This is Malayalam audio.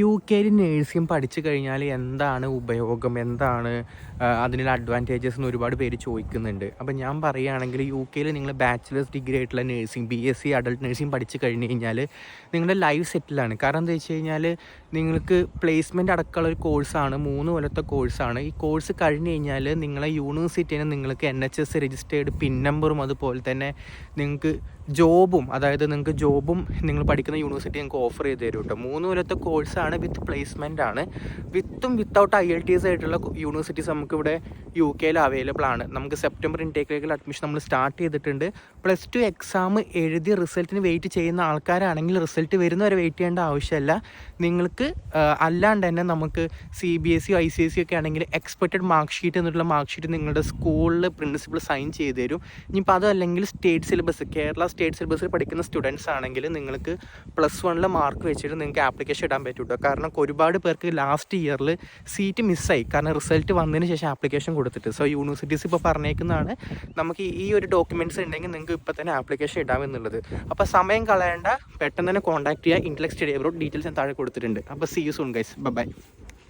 യുകെയിൽ നേഴ്സിംഗ് പഠിച്ചു കഴിഞ്ഞാൽ എന്താണ് ഉപയോഗം, എന്താണ് അതിനുള്ള അഡ്വാൻറ്റേജസ് എന്ന് ഒരുപാട് പേര് ചോദിക്കുന്നുണ്ട്. അപ്പോൾ ഞാൻ പറയുകയാണെങ്കിൽ യുകെയിൽ നിങ്ങൾ ബാച്ചിലേഴ്സ് ഡിഗ്രി ആയിട്ടുള്ള നേഴ്സിംഗ് BSc അഡൾട്ട് നേഴ്സിംഗ് പഠിച്ചു കഴിഞ്ഞ് കഴിഞ്ഞാൽ നിങ്ങളുടെ ലൈഫ് സെറ്റിലാണ്. കാരണം എന്താ വെച്ച് കഴിഞ്ഞാൽ നിങ്ങൾക്ക് പ്ലേസ്മെൻറ്റ് അടക്കമുള്ള ഒരു കോഴ്സാണ്, 3 കൊല്ലത്തെ കോഴ്സാണ്. ഈ കോഴ്സ് കഴിഞ്ഞ് കഴിഞ്ഞാൽ നിങ്ങളെ യൂണിവേഴ്സിറ്റിയിൽ നിങ്ങൾക്ക് NHS രജിസ്റ്റേർഡ് പിൻ നമ്പറും അതുപോലെ തന്നെ നിങ്ങൾക്ക് ജോബും, അതായത് നിങ്ങൾക്ക് ജോബും നിങ്ങൾ പഠിക്കുന്ന യൂണിവേഴ്സിറ്റി നിങ്ങൾക്ക് ഓഫർ ചെയ്ത് തരും കേട്ടോ. 3 കൊല്ലത്തെ കോഴ്സാണ്, വിത്ത് പ്ലേസ്മെൻ്റ് ആണ്. വിത്തും വിത്തൗട്ട് IELTS ആയിട്ടുള്ള യൂണിവേഴ്സിറ്റീസ് നമുക്കിവിടെ യുകെയിൽ അവൈലബിൾ ആണ്. നമുക്ക് സെപ്റ്റംബർ ഇൻടേക്കിലേക്കുള്ള അഡ്മിഷൻ നമ്മൾ സ്റ്റാർട്ട് ചെയ്തിട്ടുണ്ട്. +2 എക്സാം എഴുതി റിസൾട്ടിന് വെയിറ്റ് ചെയ്യുന്ന ആൾക്കാരാണെങ്കിൽ റിസൾട്ട് വരുന്നവരെ വെയിറ്റ് ചെയ്യേണ്ട ആവശ്യമില്ല. നിങ്ങൾക്ക് അല്ലാണ്ട് തന്നെ നമുക്ക് CBSE ICSE ഒക്കെ ആണെങ്കിൽ എക്സ്പെക്റ്റഡ് മാർക്ക് ഷീറ്റ് എന്നിട്ടുള്ള മാർക്ക് ഷീറ്റ് നിങ്ങളുടെ സ്കൂളിൽ പ്രിൻസിപ്പൽ സൈൻ ചെയ്ത് തരും. ഇനിയിപ്പോൾ അതല്ലെങ്കിൽ സ്റ്റേറ്റ് സിലബസ്, കേരള സ്റ്റേറ്റ് സിലബസിൽ പഠിക്കുന്ന സ്റ്റുഡൻസ് ആണെങ്കിൽ നിങ്ങൾക്ക് +1 മാർക്ക് വെച്ചിട്ട് നിങ്ങൾക്ക് ആപ്ലിക്കേഷൻ ഇടാൻ പറ്റും കേട്ടോ. കാരണം ഒരുപാട് പേർക്ക് ലാസ്റ്റ് ഇയറിൽ സീറ്റ് മിസ്സായി, കാരണം റിസൾട്ട് വന്നതിന് ശേഷം ആപ്ലിക്കേഷൻ കൊടുത്തിട്ട്. സോ യൂണിവേഴ്സിറ്റീസ് ഇപ്പോൾ പറഞ്ഞേക്കുന്നതാണ് നമുക്ക് ഈ ഒരു ഡോക്യുമെൻറ്റ്സ് ഉണ്ടെങ്കിൽ നിങ്ങൾക്ക് ഇപ്പോൾ തന്നെ ആപ്ലിക്കേഷൻ ഇടാമെന്നുള്ളത്. അപ്പോൾ സമയം കളയേണ്ട, പെട്ടെന്ന് തന്നെ കോൺടാക്ട് ചെയ്യുക. ഇന്റലക്ട് സ്റ്റഡി അബ്രോഡ് ഡീറ്റെയിൽസ് ഞാൻ താഴെ കൊടുത്തിട്ടുണ്ട്. അപ്പോൾ see you soon guys, by.